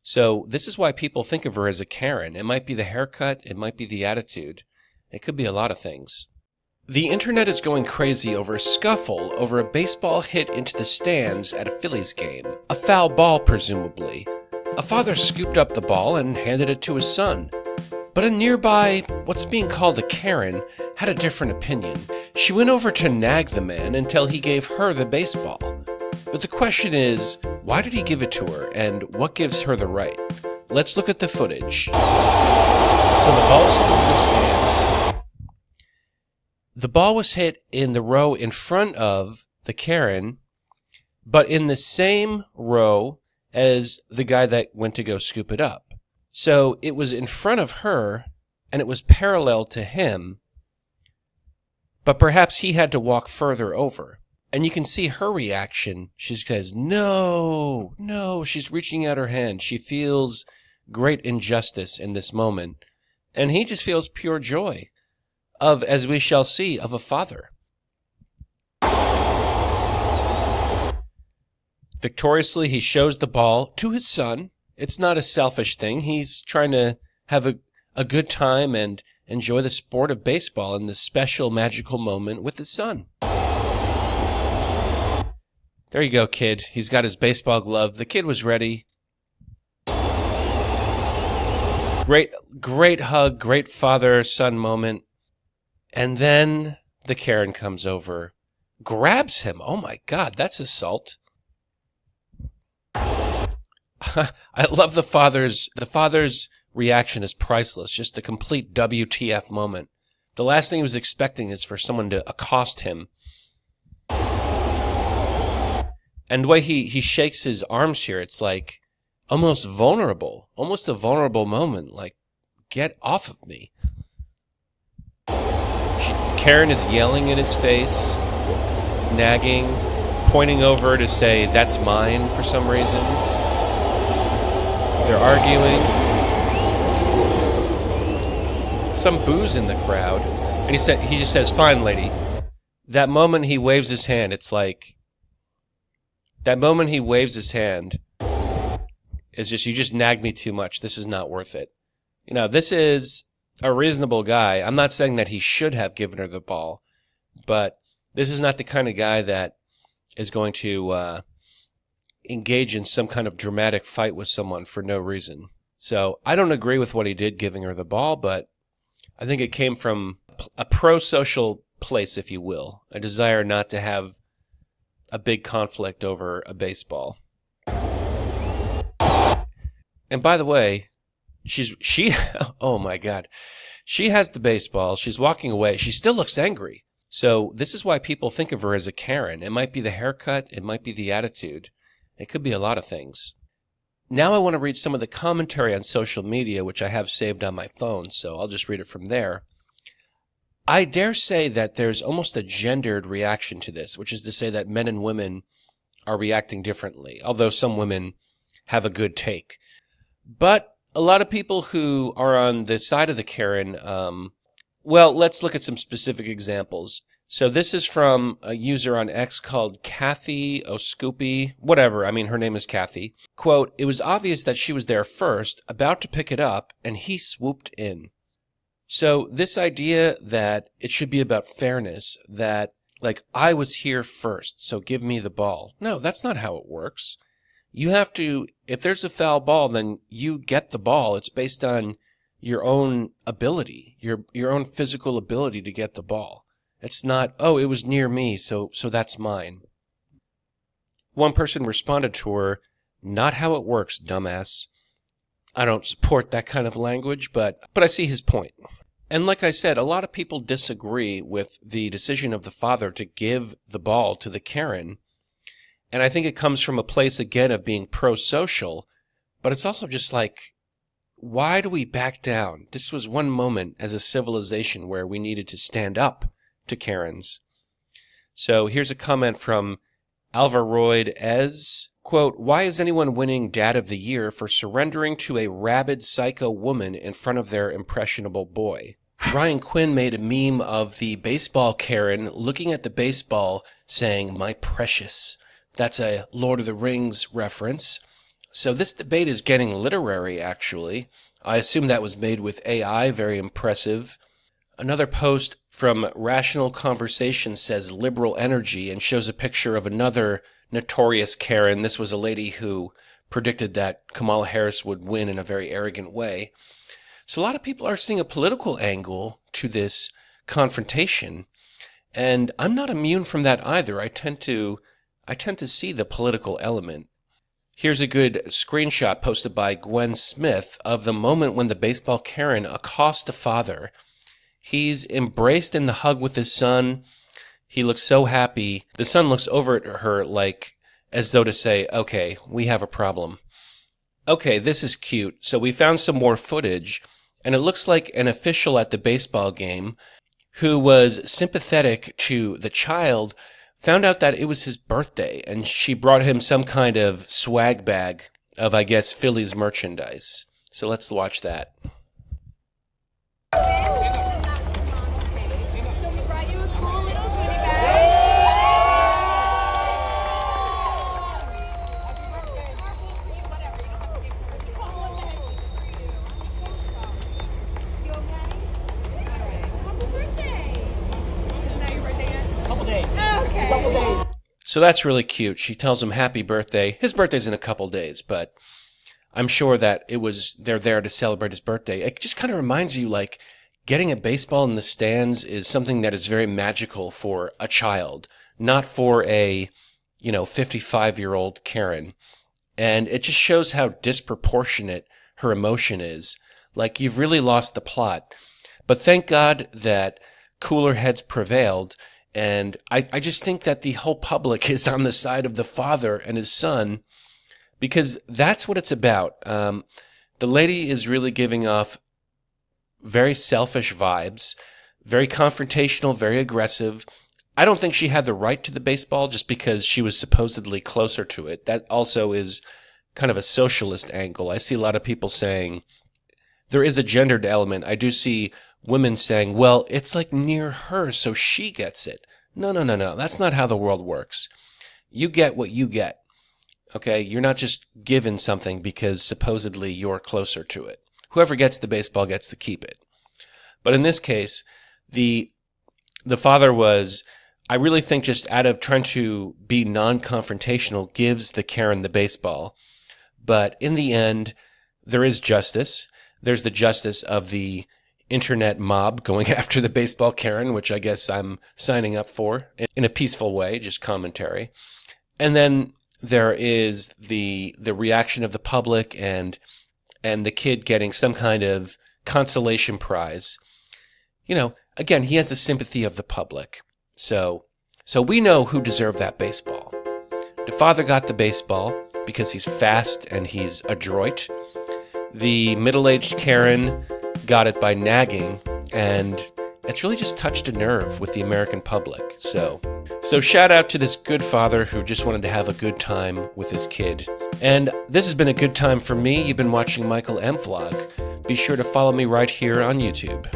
So this is why people think of her as a Karen. It might be the haircut, it might be the attitude. It could be a lot of things. The internet is going crazy over a scuffle over a baseball hit into the stands at a Phillies game. A foul ball, presumably. A father scooped up the ball and handed it to his son. But a nearby, what's being called a Karen, had a different opinion. She went over to nag the man until he gave her the baseball. But the question is, why did he give it to her, and what gives her the right? Let's look at the footage. So the ball's hit in the stands. The ball was hit in the row in front of the Karen, but in the same row as the guy that went to go scoop it up. So it was in front of her, and it was parallel to him, but perhaps he had to walk further over. And you can see her reaction. She says, no, no. She's reaching out her hand. She feels great injustice in this moment. And he just feels pure joy of, as we shall see, of a father. Victoriously, he shows the ball to his son. It's not a selfish thing. He's trying to have a good time and enjoy the sport of baseball in this special, magical moment with his son. There you go, kid. He's got his baseball glove. The kid was ready. Great hug, great father-son moment. And then the Karen comes over, grabs him. Oh my God, that's assault. I love the father's reaction is priceless. Just a complete WTF moment. The last thing he was expecting is for someone to accost him. And the way he shakes his arms here, it's like almost vulnerable, almost a vulnerable moment. Like, get off of me. Karen is yelling in his face, nagging, pointing over to say, that's mine for some reason. They're arguing. Some booze in the crowd. And he just says, fine, lady. That moment he waves his hand, it's like, that moment he waves his hand is just, you just nagged me too much. This is not worth it. You know, this is a reasonable guy. I'm not saying that he should have given her the ball, but this is not the kind of guy that is going to engage in some kind of dramatic fight with someone for no reason. So I don't agree with what he did giving her the ball, but I think it came from a pro-social place, if you will, a desire not to have a big conflict over a baseball. And by the way, she oh my God, she has the baseball. She's walking away. She still looks angry. So this is why people think of her as a Karen. It might be the haircut. It might be the attitude. It could be a lot of things. Now I want to read some of the commentary on social media, which I have saved on my phone, so I'll just read it from there. I dare say that there's almost a gendered reaction to this, which is to say that men and women are reacting differently, although some women have a good take. But a lot of people who are on the side of the Karen, well, let's look at some specific examples. So this is from a user on X called Kathy Oscoopy, whatever, I mean, her name is Kathy. Quote, it was obvious that she was there first, about to pick it up, and he swooped in. So this idea that it should be about fairness, that, like, I was here first, so give me the ball. No, that's not how it works. You have to, if there's a foul ball, then you get the ball. It's based on your own ability, your own physical ability to get the ball. It's not, oh, it was near me, so that's mine. One person responded to her, not how it works, dumbass. I don't support that kind of language, but I see his point. And like I said, a lot of people disagree with the decision of the father to give the ball to the Karen. And I think it comes from a place, again, of being pro-social, but it's also just like, why do we back down? This was one moment as a civilization where we needed to stand up to Karens. So here's a comment from Alvaroid Ez. Quote, why is anyone winning Dad of the Year for surrendering to a rabid psycho woman in front of their impressionable boy? Ryan Quinn made a meme of the baseball Karen looking at the baseball saying, my precious. That's a Lord of the Rings reference. So this debate is getting literary, actually. I assume that was made with AI, very impressive. Another post from Rational Conversation says liberal energy and shows a picture of another notorious Karen. This was a lady who predicted that Kamala Harris would win in a very arrogant way. So a lot of people are seeing a political angle to this confrontation, and I'm not immune from that either. I tend to see the political element. Here's a good screenshot posted by Gwen Smith of the moment when the baseball Karen accosts the father. He's embraced in the hug with his son. He looks so happy. The son looks over at her like as though to say, okay, we have a problem. Okay, this is cute. So we found some more footage, and it looks like an official at the baseball game who was sympathetic to the child found out that it was his birthday, and she brought him some kind of swag bag of, I guess, Phillies merchandise. So let's watch that. So that's really cute. She tells him happy birthday. His birthday's in a couple days, but I'm sure that they're there to celebrate his birthday. It just kind of reminds you, like, getting a baseball in the stands is something that is very magical for a child, not for a, 55-year-old Karen. And it just shows how disproportionate her emotion is. Like, you've really lost the plot. But thank God that cooler heads prevailed. And I just think that the whole public is on the side of the father and his son, because that's what it's about. The lady is really giving off very selfish vibes, very confrontational, very aggressive. I don't think she had the right to the baseball just because she was supposedly closer to it. That also is kind of a socialist angle. I see a lot of people saying there is a gendered element. I do see women saying, well, it's like near her, so she gets it. No. That's not how the world works. You get what you get. Okay? You're not just given something because supposedly you're closer to it. Whoever gets the baseball gets to keep it. But in this case, the father was, I really think, just out of trying to be non-confrontational, gives the Karen the baseball. But in the end, there is justice. There's the justice of the internet mob going after the baseball Karen, which I guess I'm signing up for in a peaceful way, just commentary. And then there is the reaction of the public and the kid getting some kind of consolation prize. Again, he has the sympathy of the public. So we know who deserved that baseball. The father got the baseball because he's fast and he's adroit. The middle-aged Karen got it by nagging, and it's really just touched a nerve with the American public. So shout out to this good father who just wanted to have a good time with his kid. And this has been a good time for me. You've been watching Michael M. Vlog. Be sure to follow me right here on YouTube.